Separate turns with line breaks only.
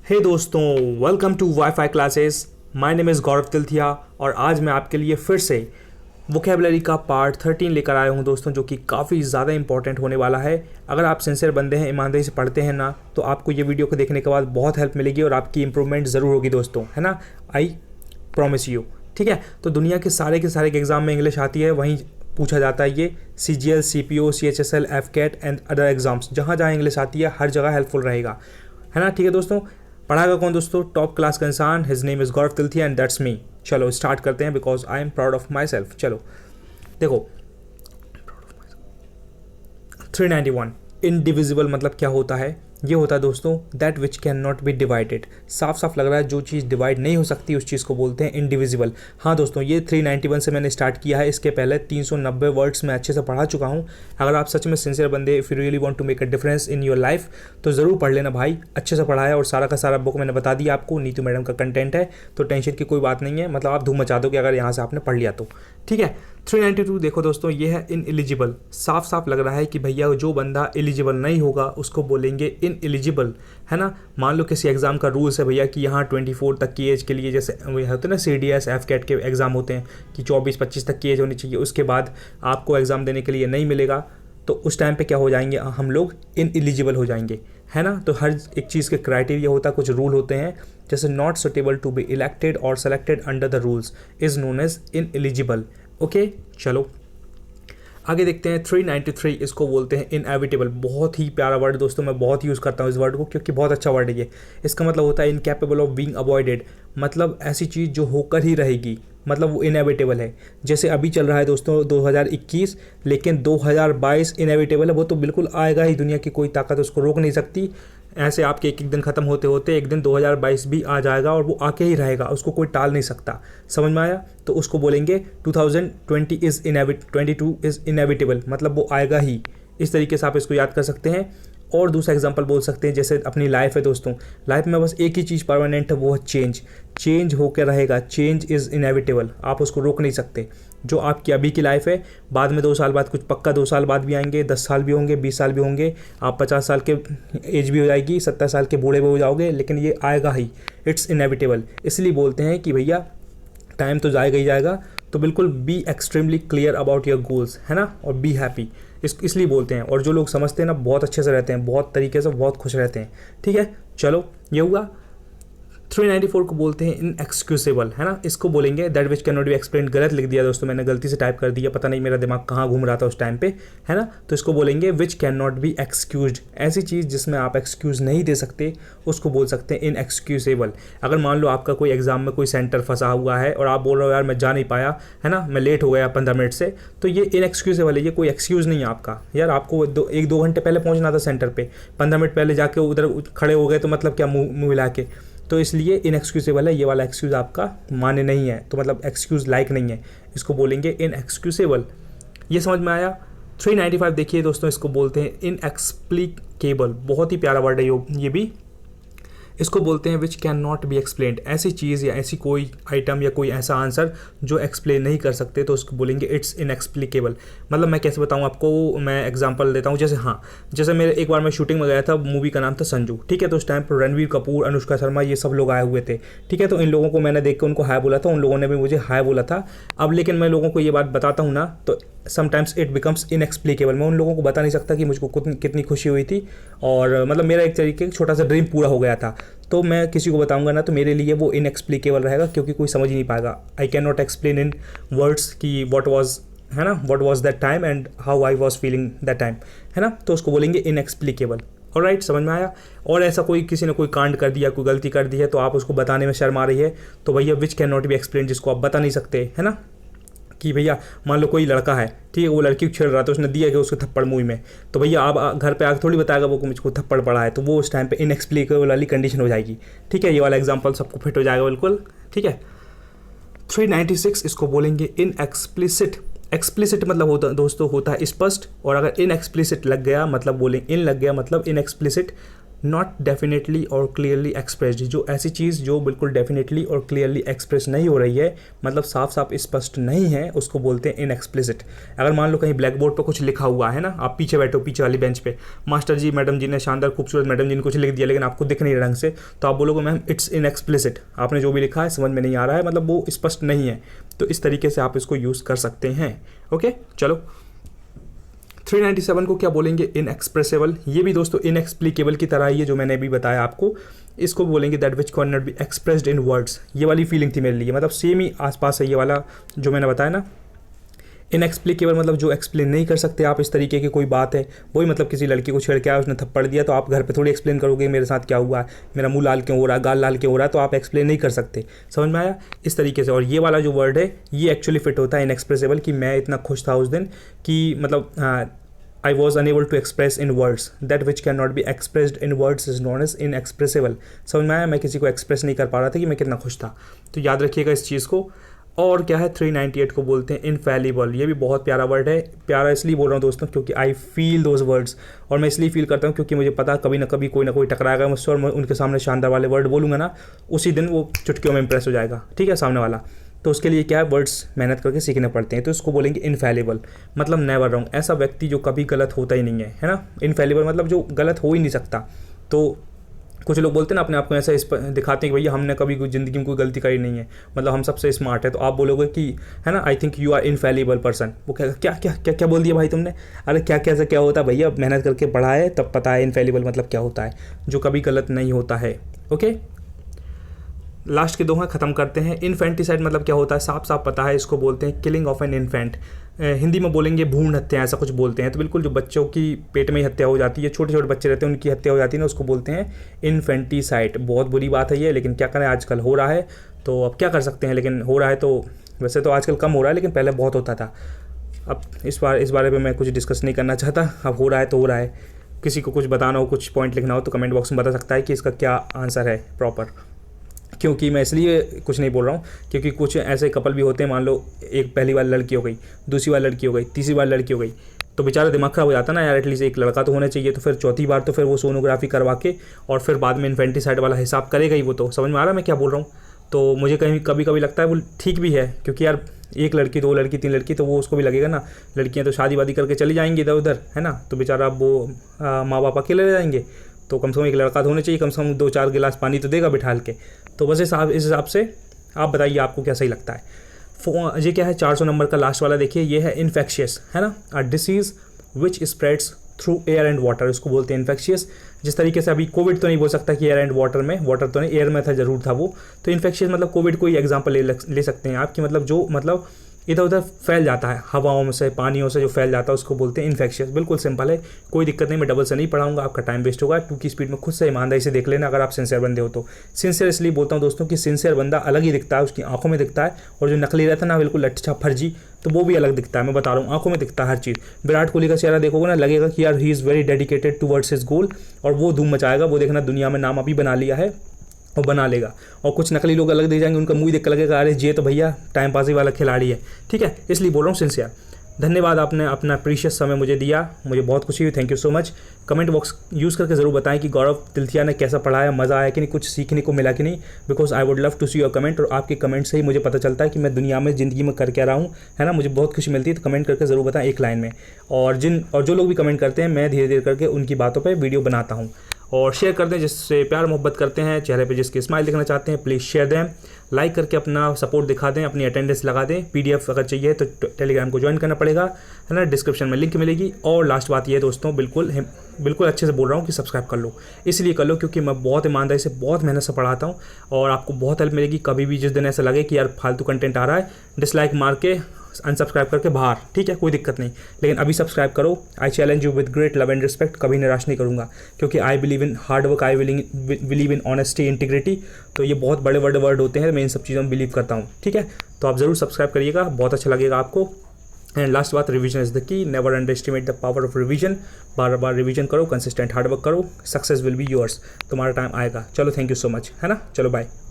हे दोस्तों, welcome to wifi classes. My name is Gaurav Tilthiya और आज मैं आपके लिए फिर से वोकेबलरी का पार्ट 13 लेकर आया हूं दोस्तों, जो कि काफ़ी ज़्यादा इंपॉर्टेंट होने वाला है। अगर आप सिंसियर बंदे हैं, ईमानदारी से पढ़ते हैं ना, तो आपको ये वीडियो को देखने के बाद बहुत हेल्प मिलेगी और आपकी इंप्रूवमेंट ज़रूर होगी दोस्तों, है ना। I promise you. ठीक है, तो दुनिया के सारे एग्ज़ाम में इंग्लिश आती है, वहीं पूछा जाता है ये CGL, CPO, CHSL, FCAT and other exams. जहाँ जहाँ इंग्लिश आती है हर जगह हेल्पफुल रहेगा, है ना। ठीक है दोस्तों, पढ़ाएगा कौन दोस्तों? टॉप क्लास का इंसान। His name is Gaurav Tilthiya and that's me. चलो स्टार्ट करते हैं, because I am proud of myself. चलो देखो, 391 इनडिविजिबल मतलब क्या होता है? ये होता है दोस्तों that which can not be divided. साफ साफ लग रहा है जो चीज़ डिवाइड नहीं हो सकती उस चीज़ को बोलते हैं इनडिविजिबल। हाँ दोस्तों, ये 391 से मैंने स्टार्ट किया है। इसके पहले 390 वर्ड्स मैं अच्छे से पढ़ा चुका हूँ। अगर आप सच में सिंसियर बंदे, if you really want to make a difference in your life, तो ज़रूर पढ़ लेना भाई। अच्छे से पढ़ा है और सारा का सारा बुक मैंने बता दिया आपको। नीतू मैडम का कंटेंट है, तो टेंशन की कोई बात नहीं है। मतलब आप धूम मचा दोगे अगर यहाँ से आपने पढ़ लिया तो। ठीक है, 392 देखो दोस्तों, ये है इन एलिजिबल। साफ साफ लग रहा है कि भैया जो बंदा एलिजिबल नहीं होगा उसको बोलेंगे इन एलिजिबल, है ना। मान लो किसी एग्ज़ाम का रूल्स है भैया कि यहाँ 24 तक की एज के लिए, जैसे होते हैं ना CDS FCAT के एग्ज़ाम होते हैं कि 24-25 तक की एज होनी चाहिए, उसके बाद आपको एग्ज़ाम देने के लिए नहीं मिलेगा, तो उस टाइम पे क्या हो जाएंगे हम लोग? इन एलिजिबल हो जाएंगे, है ना। तो हर एक चीज़ के क्राइटेरिया होता है, कुछ रूल होते हैं। जैसे not suitable to be elected और selected under the rules is known as ineligible. Okay, चलो आगे देखते हैं। 393 इसको बोलते हैं इनएविटेबल। बहुत ही प्यारा वर्ड दोस्तों, मैं बहुत यूज़ करता हूँ इस वर्ड को क्योंकि बहुत अच्छा वर्ड है ये। इसका मतलब होता है इनकैपेबल ऑफ बीइंग अवॉइडेड, मतलब ऐसी चीज़ जो होकर ही रहेगी, मतलब वो इनएविटेबल है। जैसे अभी चल रहा है दोस्तों 2021, लेकिन 2022 इनएविटेबल है, वो तो बिल्कुल आएगा ही। दुनिया की कोई ताकत उसको रोक नहीं सकती। ऐसे आपके एक दिन ख़त्म होते होते एक दिन 2022 भी आ जाएगा और वो आके ही रहेगा, उसको कोई टाल नहीं सकता। समझ में आया? तो उसको बोलेंगे 22 इज़ इनएविटेबल, मतलब वो आएगा ही। इस तरीके से आप इसको याद कर सकते हैं। और दूसरा एग्जांपल बोल सकते हैं, जैसे अपनी लाइफ है दोस्तों, लाइफ में बस एक ही चीज़ परमानेंट है, वो है चेंज होकर रहेगा। चेंज इज़ इनएविटेबल, आप उसको रोक नहीं सकते। जो आपकी अभी की लाइफ है, बाद में 2 साल बाद, कुछ पक्का 2 साल बाद भी आएंगे, 10 साल भी होंगे, 20 साल भी होंगे, आप 50 साल के एज भी हो जाएगी, 70 साल के बूढ़े भी हो जाओगे, लेकिन ये आएगा ही। It's inevitable. इसलिए बोलते हैं कि भैया टाइम तो जाएगा ही जाएगा। तो बिल्कुल be extremely clear about your goals, है ना, और बी हैप्पी, इसलिए बोलते हैं। और जो लोग समझते हैं ना, बहुत अच्छे से रहते हैं, बहुत तरीके से बहुत खुश रहते हैं। ठीक है, चलो ये हुआ। 394 को बोलते हैं इनएक्सक्यूजेबल, है ना। इसको बोलेंगे that which can not be explain. गलत लिख दिया दोस्तों, मैंने गलती से टाइप कर दिया, पता नहीं मेरा दिमाग कहाँ घूम रहा था उस टाइम पे, है ना। तो इसको बोलेंगे which can not be excused. ऐसी चीज़ जिसमें आप एक्सक्यूज़ नहीं दे सकते उसको बोल सकते हैं इनएक्सक्यूजेबल। अगर मान लो आपका कोई एग्जाम में कोई सेंटर फंसा हुआ है और आप बोल रहे हो यार मैं जा नहीं पाया, है ना, मैं लेट हो गया 15 मिनट से, तो ये इनएक्सक्यूजेबल है। ये कोई एक्सक्यूज़ नहीं है आपका। यार आपको 1-2 घंटे पहले पहुँचना था सेंटर पर, 15 मिनट पहले जाके उधर खड़े हो गए, तो मतलब क्या मुँह मिला के? तो इसलिए इनएक्सक्यूजेबल है। ये वाला एक्सक्यूज़ आपका मान्य नहीं है, तो मतलब एक्सक्यूज़ लाइक नहीं है, इसको बोलेंगे इनएक्सक्यूजेबल। ये समझ में आया? 395 देखिए दोस्तों, इसको बोलते हैं इनएक्सप्लिकेबल। बहुत ही प्यारा वर्ड है ये भी। इसको बोलते हैं which can not be explained. ऐसी चीज़ या ऐसी कोई आइटम या कोई ऐसा आंसर जो एक्सप्लेन नहीं कर सकते, तो उसको बोलेंगे इट्स इनएक्सप्लिकेबल। मतलब मैं कैसे बताऊँ आपको, मैं एग्जांपल देता हूँ। जैसे मेरे एक बार मैं शूटिंग में गया था, मूवी का नाम था संजू। ठीक है, तो उस टाइम पर रणवीर कपूर, अनुष्का शर्मा, ये सब लोग आए हुए थे। ठीक है, तो इन लोगों को मैंने देख के उनको हाय बोला था, उन लोगों ने भी मुझे हाय बोला था। अब लेकिन मैं लोगों को ये बात बताता हूँ ना, तो समटाइम्स इट बिकम्स इनएक्सप्लिकेबल। मैं उन लोगों को बता नहीं सकता कि मुझको कितनी खुशी हुई थी, और मतलब मेरा एक तरीके छोटा सा ड्रीम पूरा हो गया था। तो मैं किसी को बताऊंगा ना, तो मेरे लिए वो इनएक्सप्लिकेबल रहेगा, क्योंकि कोई समझ ही नहीं पाएगा। I can not explain in words कि व्हाट वाज, है ना, what was that time and how I was feeling that time, है ना। तो उसको बोलेंगे इनएक्सप्लिकेबल। ऑलराइट, समझ में आया? और ऐसा कोई किसी ने कोई कांड कर दिया, कोई गलती कर दी है, तो आप उसको बताने में शर्म आ रही है, तो भैया which can not be explain, जिसको आप बता नहीं सकते, है ना। कि भैया मान लो कोई लड़का है, ठीक है, वो लड़की को छेड़ रहा था, उसने दिया कि उसको थप्पड़ मुँह में, तो भैया आप घर पे आकर थोड़ी बताएगा वो मुझको थप्पड़ पड़ा है, तो वो उस टाइम पे इनएक्सप्लिकेबल वाली कंडीशन हो जाएगी। ठीक है, ये वाला एग्जांपल सबको फिट हो जाएगा बिल्कुल। ठीक है, 396 इसको बोलेंगे इनएक्सप्लिसिट। एक्सप्लिसिट मतलब होता है स्पष्ट, और अगर इनएक्सप्लिसिट लग गया मतलब बोलेंगे इन लग गया मतलब इनएक्सप्लिसिट नॉट डेफिनेटली और क्लियरली एक्सप्रेस्ड, जो ऐसी चीज़ जो बिल्कुल डेफिनेटली और क्लियरली एक्सप्रेस नहीं हो रही है, मतलब साफ साफ स्पष्ट नहीं है, उसको बोलते हैं इनएक्सप्लिसिट। अगर मान लो कहीं ब्लैक बोर्ड पर कुछ लिखा हुआ है ना, आप पीछे बैठो पीछे वाली बेंच पे, मास्टर जी मैडम जी ने शानदार खूबसूरत मैडम जी ने कुछ लिख दिया लेकिन आपको दिख नहीं ढंग से, तो आप बोलोगे मैम इट्स इनएक्सप्लिसिट, आपने जो भी लिखा है समझ में नहीं आ रहा है, मतलब वो स्पष्ट नहीं है। तो इस तरीके से आप इसको यूज़ कर सकते हैं। ओके चलो 397 को क्या बोलेंगे, इनएक्सप्रेसिबल। ये भी दोस्तों इनएक्सप्लिकेबल की तरह ही है जो मैंने अभी बताया आपको, इसको बोलेंगे that which can not be expressed in words. ये वाली फीलिंग थी मेरे लिए, मतलब सेम ही आसपास है ये वाला जो मैंने बताया ना। इनएक्सप्लिकेबल मतलब जो एक्सप्लेन नहीं कर सकते आप, इस तरीके की कोई बात है, वही मतलब किसी लड़की को छेड़ के आया, उसने थप्पड़ दिया, तो आप घर पे थोड़ी एक्सप्लेन करोगे मेरे साथ क्या हुआ है, मेरा मुंह लाल क्यों हो रहा है, गाल लाल क्यों हो रहा है, तो आप एक्सप्लेन नहीं कर सकते। समझ में आया इस तरीके से। और ये वाला जो वर्ड है ये एक्चुअली फिट होता है इनएक्सप्रेसिबल, कि मैं इतना खुश था उस दिन कि मतलब I was unable to express in words. That which cannot be expressed in words is known as inexpressible. समझ में आया, मैं किसी को एक्सप्रेस नहीं कर पा रहा था कि मैं कितना खुश था। तो याद रखिएगा इस चीज़ को। और क्या है 398 को बोलते हैं इनफैलिबल। ये भी बहुत प्यारा वर्ड है। प्यारा इसलिए बोल रहा हूँ दोस्तों क्योंकि आई फील दोज वर्ड्स, और मैं इसलिए फील करता हूँ क्योंकि मुझे पता कभी ना कभी कोई ना कोई टकराएगा मुझसे, और मैं उनके सामने शानदार वाले वर्ड बोलूँगा ना, उसी दिन वो चुटकियों में इंप्रेस हो जाएगा, ठीक है, सामने वाला। तो उसके लिए क्या है, वर्ड्स मेहनत करके सीखने पड़ते हैं। तो इसको बोलेंगे इनफैलिबल, मतलब नेवर रॉन्ग, ऐसा व्यक्ति जो कभी गलत होता ही नहीं है ना। इनफैलिबल मतलब जो गलत हो ही नहीं सकता। तो कुछ लोग बोलते हैं ना अपने आप को ऐसा दिखाते हैं कि भैया हमने कभी ज़िंदगी में कोई गलती करी नहीं है, मतलब हम सबसे स्मार्ट है। तो आप बोलोगे कि है ना, I think you are infallible person. वो कहेगा क्या क्या क्या क्या बोल दिया भाई तुमने, अरे क्या कैसे क्या होता है भैया, मेहनत करके पढ़ा है तब पता है इनफैलिबल मतलब क्या होता है, जो कभी गलत नहीं होता है। ओके लास्ट के दो हैं, ख़त्म करते हैं। इन्फेंटिसाइड मतलब क्या होता है, साफ साफ पता है, इसको बोलते हैं killing of an infant. Hindi में बोलेंगे भ्रूण हत्या, ऐसा कुछ बोलते हैं। तो बिल्कुल जो बच्चों की पेट में ही हत्या हो जाती है, छोटे छोटे बच्चे रहते हैं उनकी हत्या हो जाती है ना, उसको बोलते हैं इन्फेंटिसाइड। बहुत बुरी बात है ये, लेकिन क्या करें आजकल हो रहा है, तो अब क्या कर सकते हैं, लेकिन हो रहा है। तो वैसे तो आजकल कम हो रहा है लेकिन पहले बहुत होता था। अब इस बारे में मैं कुछ डिस्कस नहीं करना चाहता, अब हो रहा है तो हो रहा है। किसी को कुछ बताना हो, कुछ पॉइंट लिखना हो तो कमेंट बॉक्स में बता सकता है कि इसका क्या आंसर है प्रॉपर। क्योंकि मैं इसलिए कुछ नहीं बोल रहा हूँ क्योंकि कुछ ऐसे कपल भी होते हैं, मान लो एक पहली बार लड़की हो गई, दूसरी बार लड़की हो गई, तीसरी बार लड़की हो गई, तो बेचारा दिमाग खराब हो जाता ना यार, एटलीस्ट एक लड़का तो होना चाहिए। तो फिर चौथी बार तो फिर वो सोनोग्राफी करवा के और फिर बाद में इन्फेंटिसाइड वाला हिसाब करेगा ही वो। तो समझ में आ रहा है मैं क्या बोल रहा हूँ। तो मुझे कभी कभी लगता है वो ठीक भी है, क्योंकि यार एक लड़की, दो लड़की, तीन लड़की, तो वो उसको भी लगेगा ना, लड़कियाँ तो शादी वादी करके चली जाएंगी इधर उधर, है ना, तो बेचारा वो माँ बाप अकेले रह जाएंगे। तो कम से कम एक लड़का तो होना चाहिए, कम से कम 2-4 गिलास पानी तो देगा बिठाल के। तो बस इस हिसाब से आप बताइए आपको कैसा ही लगता है। ये क्या है 400 नंबर का लास्ट वाला, देखिए ये है इन्फेक्शियस, है ना, a disease which spreads through air and water, इसको बोलते हैं इन्फेक्शियस। जिस तरीके से अभी कोविड तो नहीं बोल सकता कि एयर एंड वाटर में, वाटर तो नहीं, एयर में था जरूर था वो। तो इन्फेक्शियस मतलब कोविड को ही एग्जाम्पल ले सकते हैं आप, कि मतलब जो मतलब इधर उधर फैल जाता है, हवाओं से, पानियों से जो फैल जाता है उसको बोलते हैं इन्फेक्शियस। बिल्कुल सिंपल है, कोई दिक्कत नहीं, मैं डबल से नहीं पढ़ाऊंगा, आपका टाइम वेस्ट होगा। 2 की स्पीड में खुद से ईमानदारी से देख लेना अगर आप सिंसियर बंदे हो तो। सिंसियर इसलिए बोलता हूँ दोस्तों कि सिंसियर बंदा अलग ही दिखता है, उसकी आंखों में दिखता है, और जो नकली रहता है ना बिल्कुल लट्ठा फर्जी, तो वो भी अलग दिखता है। मैं बता रहा हूँ आंखों में दिखता है हर चीज़। विराट कोहली का चेहरा देखोगे ना, लगेगा कि यार he is very dedicated towards his goal, और वो धूम मचाएगा, वो देखना दुनिया में नाम अभी बना लिया है और बना लेगा। और कुछ नकली लोग अलग दे जाएंगे, उनका मुंह देख कर लगेगा अरे ये तो भैया टाइम पास वाला खिलाड़ी है, ठीक है, इसलिए बोल रहा हूँ सिंसियर। धन्यवाद, आपने अपना प्रीशियस समय मुझे दिया, मुझे बहुत खुशी हुई, thank you so much. Comment box use करके ज़रूर बताएं कि गौरव तिलथिया ने कैसा पढ़ाया, मज़ा आया कि नहीं, कुछ सीखने को मिला कि नहीं, because I would love to see your comment. और आपके कमेंट से ही मुझे पता चलता है कि मैं दुनिया में ज़िंदगी में कर क्या रहा हूँ, है ना, मुझे बहुत खुशी मिलती है। तो कमेंट करके ज़रूर बताएं एक लाइन में। और जो लोग भी कमेंट करते हैं, मैं धीरे धीरे करके उनकी बातों पर वीडियो बनाता हूँ। और शेयर कर दें जिससे प्यार मोहब्बत करते हैं, चेहरे पे जिसके स्माइल दिखना चाहते हैं, प्लीज़ शेयर दें, लाइक करके अपना सपोर्ट दिखा दें, अपनी अटेंडेंस लगा दें। PDF अगर चाहिए तो टेलीग्राम को ज्वाइन करना पड़ेगा, है ना, डिस्क्रिप्शन में लिंक मिलेगी। और लास्ट बात ये दोस्तों, बिल्कुल अच्छे से बोल रहा हूँ कि सब्सक्राइब कर लो, इसलिए कर लो क्योंकि मैं बहुत ईमानदारी से, बहुत मेहनत से पढ़ाता हूँ, और आपको बहुत हेल्प मिलेगी। कभी भी जिस दिन ऐसा लगे कि यार फालतू कंटेंट आ रहा है, डिसलाइक मार के अनसब्सक्राइब करके बाहर, ठीक है, कोई दिक्कत नहीं, लेकिन अभी सब्सक्राइब करो। I challenge you with great love and respect, कभी निराश नहीं करूँगा, क्योंकि I believe in hard work, I believe in honesty, integrity. तो ये बहुत बड़े बड़े वर्ड होते हैं, मैं इन सब चीज़ों में बिलीव करता हूँ, ठीक है। तो आप ज़रूर सब्सक्राइब करिएगा, बहुत अच्छा लगेगा आपको। एंड लास्ट बात, revision is the key, never under estimate the power of revision. Bar bar revision करो, कंसिस्टेंट हार्ड वर्क करो, सक्सेस विल बी योर्स, तुम्हारा टाइम आएगा। चलो थैंक यू सो मच, है ना, चलो बाय।